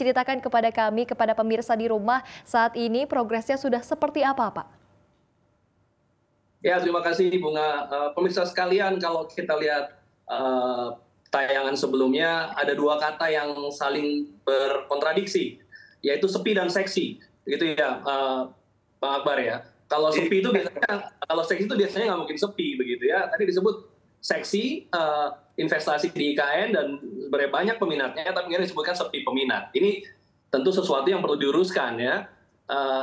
diceritakan kepada kami, kepada pemirsa di rumah saat ini progresnya sudah seperti apa, Pak? Ya, terima kasih Bunga. Pemirsa sekalian, kalau kita lihat tayangan sebelumnya, ada dua kata yang saling berkontradiksi, yaitu sepi dan seksi. Gitu ya, Bang Akbar ya. Kalau sepi itu biasanya, kalau seksi itu biasanya nggak mungkin sepi begitu ya. Tadi disebut seksi investasi di IKN dan sebenarnya banyak peminatnya, tapi kemudian disebutkan sepi peminat. Ini tentu sesuatu yang perlu diuruskan ya.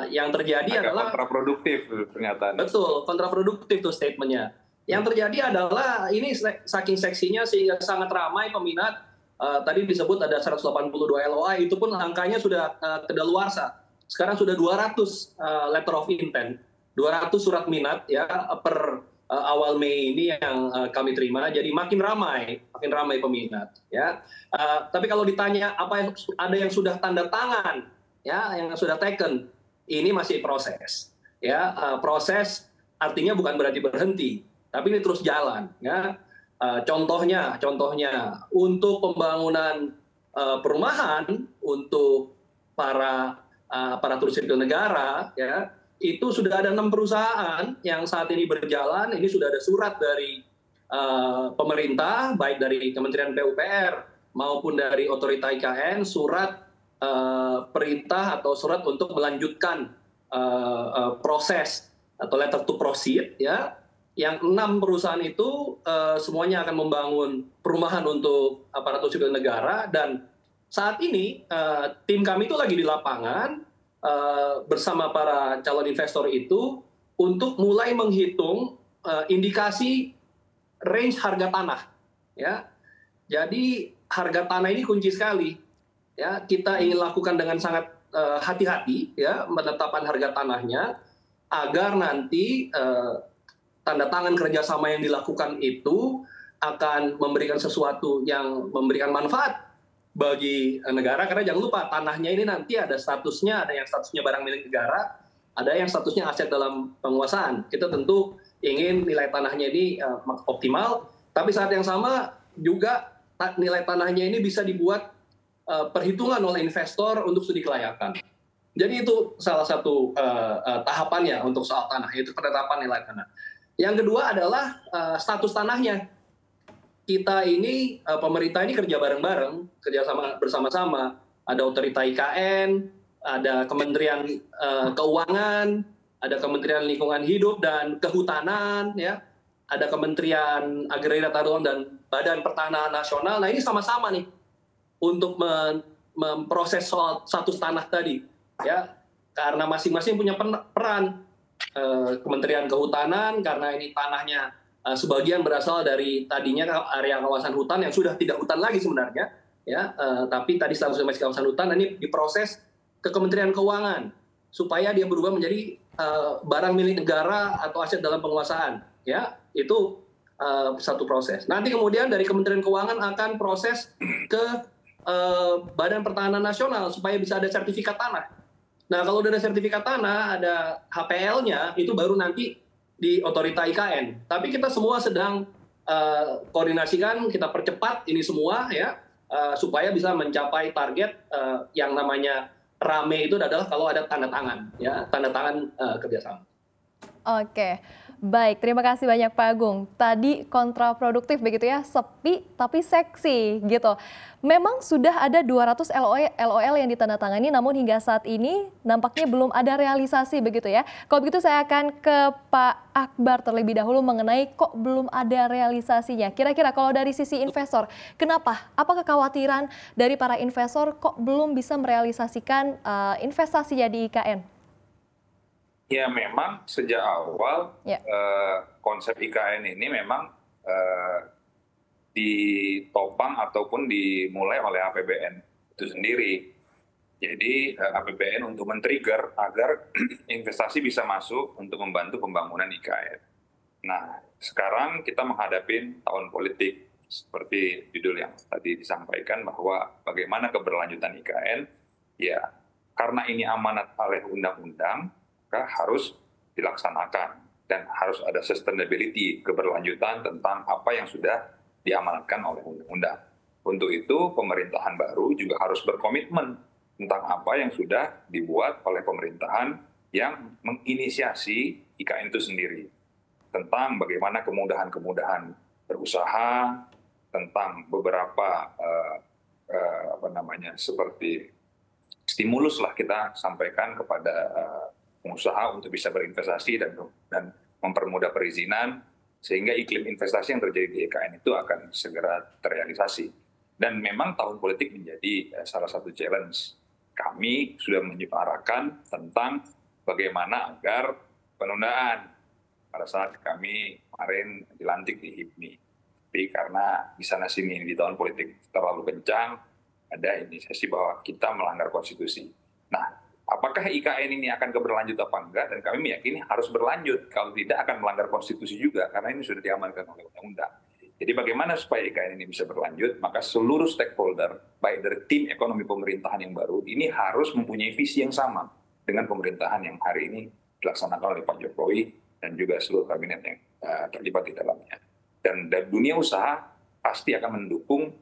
Yang terjadi adalah kontraproduktif pernyataan. Betul, kontraproduktif tuh statementnya. Yang terjadi adalah ini saking seksinya sehingga sangat ramai peminat. Tadi disebut ada 182 LOI, itu pun angkanya sudah kedaluarsa. Sekarang sudah 200 letter of intent, 200 surat minat ya per awal Mei ini yang kami terima. Jadi makin ramai peminat ya. Tapi kalau ditanya apa yang ada yang sudah tanda tangan ya, yang sudah taken, ini masih proses ya. Proses artinya bukan berarti berhenti, tapi ini terus jalan ya. Contohnya untuk pembangunan perumahan untuk para aparatur sipil negara ya, itu sudah ada 6 perusahaan yang saat ini berjalan. Ini sudah ada surat dari pemerintah, baik dari Kementerian PUPR maupun dari Otorita IKN, surat perintah atau surat untuk melanjutkan proses atau letter to proceed ya. Yang 6 perusahaan itu semuanya akan membangun perumahan untuk aparatur sipil negara, dan saat ini tim kami itu lagi di lapangan bersama para calon investor itu untuk mulai menghitung indikasi range harga tanah ya. Jadi harga tanah ini kunci sekali ya. Kita ingin lakukan dengan sangat hati-hati ya penetapan harga tanahnya, agar nanti tanda tangan kerjasama yang dilakukan itu akan memberikan sesuatu yang memberikan manfaat bagi negara. Karena jangan lupa tanahnya ini nanti ada statusnya, ada yang statusnya barang milik negara, ada yang statusnya aset dalam penguasaan. Kita tentu ingin nilai tanahnya ini optimal, tapi saat yang sama juga nilai tanahnya ini bisa dibuat perhitungan oleh investor untuk studi kelayakan. Jadi itu salah satu tahapannya untuk soal tanah, yaitu penetapan nilai tanah. Yang kedua adalah status tanahnya. Kita ini, pemerintah ini kerja bareng-bareng, kerjasama bersama-sama. Ada Otorita IKN, ada Kementerian Keuangan, ada Kementerian Lingkungan Hidup dan Kehutanan, ya, ada Kementerian Agraria Tata Ruang dan Badan Pertanahan Nasional. Nah ini sama-sama nih untuk memproses soal status tanah tadi, ya, karena masing-masing punya peran. Kementerian Kehutanan karena ini tanahnya sebagian berasal dari tadinya area kawasan hutan yang sudah tidak hutan lagi sebenarnya ya, tapi tadi statusnya masih kawasan hutan. Ini diproses ke Kementerian Keuangan supaya dia berubah menjadi barang milik negara atau aset dalam penguasaan ya. Itu satu proses. Nanti kemudian dari Kementerian Keuangan akan proses ke Badan Pertanahan Nasional supaya bisa ada sertifikat tanah. Nah, kalau udah ada sertifikat tanah, ada HPL-nya, itu baru nanti di Otorita IKN. Tapi kita semua sedang koordinasikan, kita percepat ini semua ya, supaya bisa mencapai target yang namanya rame itu adalah kalau ada tanda tangan, ya, tanda tangan kerjasama. Oke, baik. Terima kasih banyak Pak Agung. Tadi kontraproduktif begitu ya, sepi tapi seksi gitu. Memang sudah ada 200 LOL yang ditandatangani, namun hingga saat ini nampaknya belum ada realisasi begitu ya. Kalau begitu saya akan ke Pak Akbar terlebih dahulu mengenai kok belum ada realisasinya. Kira-kira kalau dari sisi investor, kenapa? Apa kekhawatiran dari para investor kok belum bisa merealisasikan investasinya di IKN? Ya memang sejak awal konsep IKN ini memang ditopang ataupun dimulai oleh APBN itu sendiri. Jadi APBN untuk men-trigger agar investasi bisa masuk untuk membantu pembangunan IKN. Nah, sekarang kita menghadapi tahun politik seperti judul yang tadi disampaikan bahwa bagaimana keberlanjutan IKN, ya karena ini amanat oleh undang-undang, maka harus dilaksanakan dan harus ada sustainability, keberlanjutan tentang apa yang sudah diamanatkan oleh undang-undang. Untuk itu pemerintahan baru juga harus berkomitmen tentang apa yang sudah dibuat oleh pemerintahan yang menginisiasi IKN itu sendiri. Tentang bagaimana kemudahan-kemudahan berusaha, tentang beberapa seperti stimulus lah kita sampaikan kepada pengusaha untuk bisa berinvestasi dan mempermudah perizinan, sehingga iklim investasi yang terjadi di IKN itu akan segera terrealisasi. Dan memang tahun politik menjadi salah satu challenge. Kami sudah menyuarakan tentang bagaimana agar penundaan pada saat kami kemarin dilantik di HIPMI. Tapi karena di sana sini di tahun politik terlalu kencang, ada inisiasi bahwa kita melanggar konstitusi. Nah, apakah IKN ini akan keberlanjut apa enggak? Dan kami meyakini harus berlanjut. Kalau tidak akan melanggar konstitusi juga, karena ini sudah diamankan oleh undang-undang. Jadi bagaimana supaya IKN ini bisa berlanjut? Maka seluruh stakeholder, baik dari tim ekonomi pemerintahan yang baru, ini harus mempunyai visi yang sama dengan pemerintahan yang hari ini dilaksanakan oleh Pak Jokowi dan juga seluruh kabinet yang terlibat di dalamnya. Dan dunia usaha pasti akan mendukung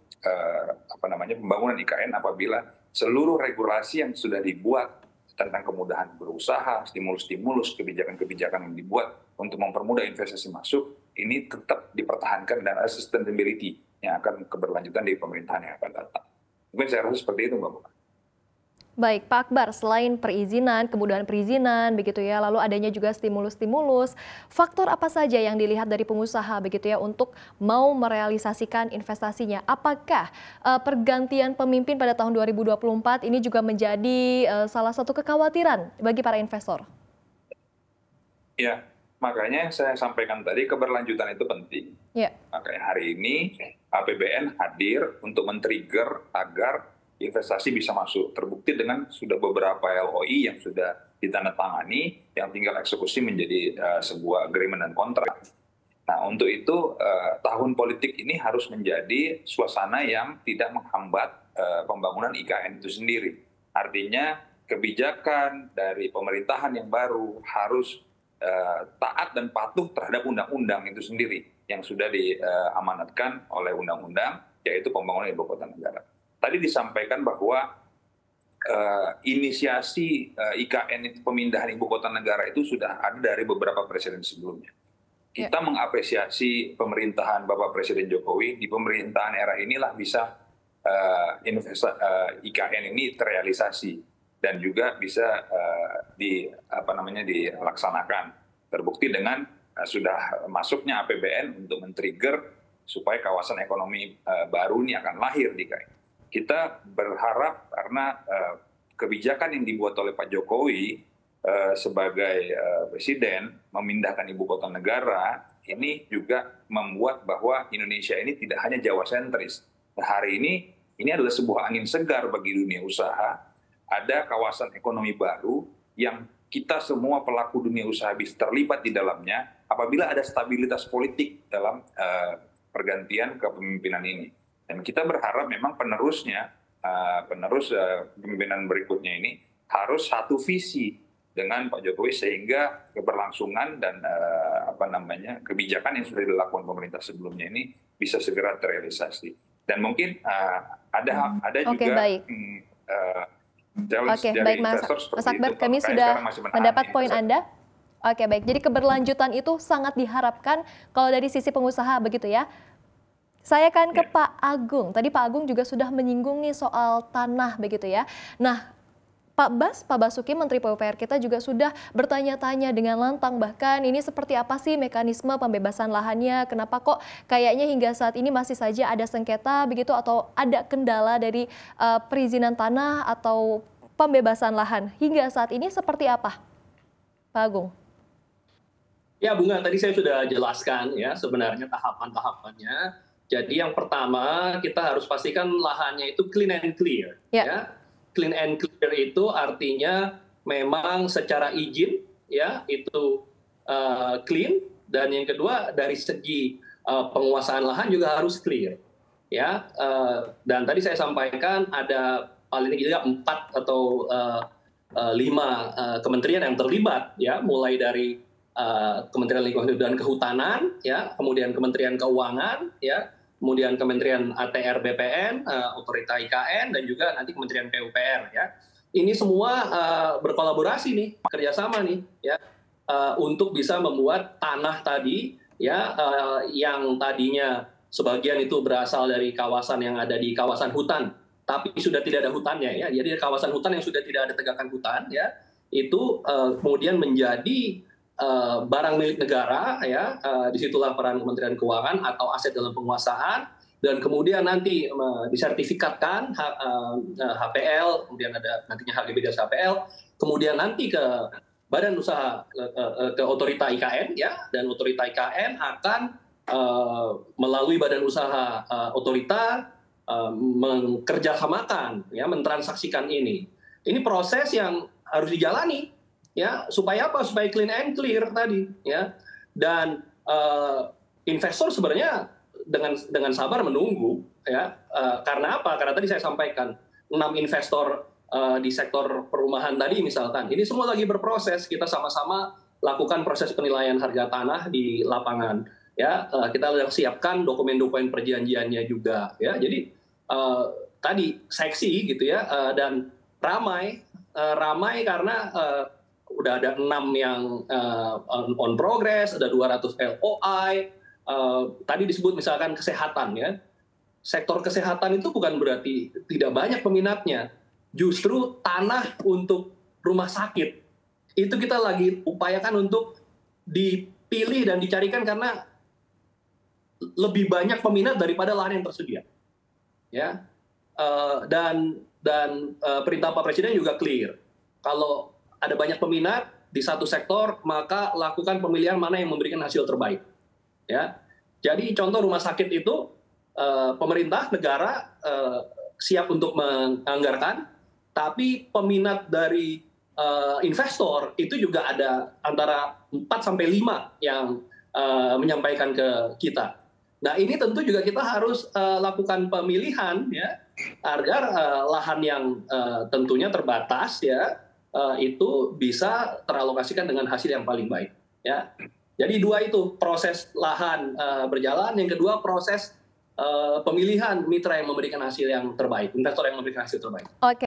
pembangunan IKN apabila seluruh regulasi yang sudah dibuat tentang kemudahan berusaha, stimulus-stimulus, kebijakan-kebijakan yang dibuat untuk mempermudah investasi masuk, ini tetap dipertahankan dan ada sustainability yang akan keberlanjutan di pemerintahan yang akan datang. Mungkin saya rasa seperti itu, Mbak Bukan. Baik, Pak Akbar, selain perizinan, kemudahan perizinan, begitu ya, lalu adanya juga stimulus-stimulus, faktor apa saja yang dilihat dari pengusaha, begitu ya, untuk mau merealisasikan investasinya? Apakah pergantian pemimpin pada tahun 2024 ini juga menjadi salah satu kekhawatiran bagi para investor? Ya, makanya saya sampaikan tadi keberlanjutan itu penting. Ya. Makanya hari ini APBN hadir untuk men-trigger agar investasi bisa masuk. Terbukti dengan sudah beberapa LOI yang sudah ditandatangani, yang tinggal eksekusi menjadi sebuah agreement dan kontrak. Nah, untuk itu tahun politik ini harus menjadi suasana yang tidak menghambat pembangunan IKN itu sendiri. Artinya kebijakan dari pemerintahan yang baru harus taat dan patuh terhadap undang-undang itu sendiri yang sudah diamanatkan oleh undang-undang, yaitu pembangunan ibu kota negara. Tadi disampaikan bahwa inisiasi IKN pemindahan ibu kota negara itu sudah ada dari beberapa presiden sebelumnya. Kita mengapresiasi pemerintahan Bapak Presiden Jokowi. Di pemerintahan era inilah bisa IKN ini terrealisasi dan juga bisa dilaksanakan. Terbukti dengan sudah masuknya APBN untuk men-trigger supaya kawasan ekonomi baru ini akan lahir di IKN. Kita berharap karena kebijakan yang dibuat oleh Pak Jokowi sebagai presiden memindahkan ibu kota negara ini juga membuat bahwa Indonesia ini tidak hanya Jawa sentris. Nah, hari ini adalah sebuah angin segar bagi dunia usaha. Ada kawasan ekonomi baru yang kita semua pelaku dunia usaha bisa terlibat di dalamnya apabila ada stabilitas politik dalam pergantian kepemimpinan ini. Dan kita berharap memang penerus kepemimpinan berikutnya ini harus satu visi dengan Pak Jokowi sehingga keberlangsungan dan kebijakan yang sudah dilakukan pemerintah sebelumnya ini bisa segera terrealisasi. Dan mungkin ada juga challenge dari investor seperti Mas Akbar, itu. kami sudah mendapat poin Anda. Oke, baik. Jadi keberlanjutan itu sangat diharapkan kalau dari sisi pengusaha begitu ya. Saya akan ke Pak Agung. Tadi Pak Agung juga sudah menyinggung nih soal tanah begitu ya. Nah, Pak Basuki, Menteri PUPR kita juga sudah bertanya-tanya dengan lantang, bahkan ini seperti apa sih mekanisme pembebasan lahannya, kenapa kok kayaknya hingga saat ini masih saja ada sengketa begitu atau ada kendala dari perizinan tanah atau pembebasan lahan. Hingga saat ini seperti apa, Pak Agung? Ya, Bunga, tadi saya sudah jelaskan ya sebenarnya tahapan-tahapannya. Jadi yang pertama kita harus pastikan lahannya itu clean and clear. Ya. Clean and clear itu artinya memang secara izin ya itu clean, dan yang kedua dari segi penguasaan lahan juga harus clear. Ya, dan tadi saya sampaikan ada paling tidak 4 atau 5 kementerian yang terlibat ya, mulai dari Kementerian Lingkungan Hidup dan Kehutanan ya, kemudian Kementerian Keuangan ya, kemudian Kementerian ATR BPN, Otorita IKN, dan juga nanti Kementerian PUPR ya. Ini semua berkolaborasi nih, kerjasama nih ya, untuk bisa membuat tanah tadi ya, yang tadinya sebagian itu berasal dari kawasan yang ada di kawasan hutan, tapi sudah tidak ada hutannya ya. Jadi kawasan hutan yang sudah tidak ada tegakan hutan ya, itu kemudian menjadi barang milik negara ya. Disitulah peran Kementerian Keuangan atau aset dalam penguasaan, dan kemudian nanti disertifikatkan HPL, kemudian ada nantinya HGB dan HPL, kemudian nanti ke badan usaha, ke Otorita IKN ya, dan Otorita IKN akan melalui badan usaha Otorita mengerjasamakan ya, mentransaksikan ini. Ini proses yang harus dijalani ya, supaya apa? Supaya clean and clear tadi ya. Dan investor sebenarnya dengan sabar menunggu ya. Karena apa? Karena tadi saya sampaikan 6 investor di sektor perumahan tadi misalkan, ini semua lagi berproses. Kita sama-sama lakukan proses penilaian harga tanah di lapangan ya. Kita siapkan dokumen-dokumen perjanjiannya juga ya. Jadi tadi seksi gitu ya, dan ramai karena udah ada 6 yang on progress, ada 200 LOI. Tadi disebut misalkan kesehatan ya. Sektor kesehatan itu bukan berarti tidak banyak peminatnya. Justru tanah untuk rumah sakit itu kita lagi upayakan untuk dipilih dan dicarikan karena lebih banyak peminat daripada lahan yang tersedia. Ya. Dan perintah Pak Presiden juga clear. Kalau ada banyak peminat di satu sektor, maka lakukan pemilihan mana yang memberikan hasil terbaik. Ya, jadi contoh rumah sakit itu pemerintah negara siap untuk menganggarkan, tapi peminat dari investor itu juga ada antara 4 sampai 5 yang menyampaikan ke kita. Nah ini tentu juga kita harus lakukan pemilihan ya, agar lahan yang tentunya terbatas ya, itu bisa teralokasikan dengan hasil yang paling baik ya. Jadi 2 itu proses lahan berjalan, yang kedua proses pemilihan mitra yang memberikan hasil yang terbaik, investor yang memberikan hasil terbaik. Oke.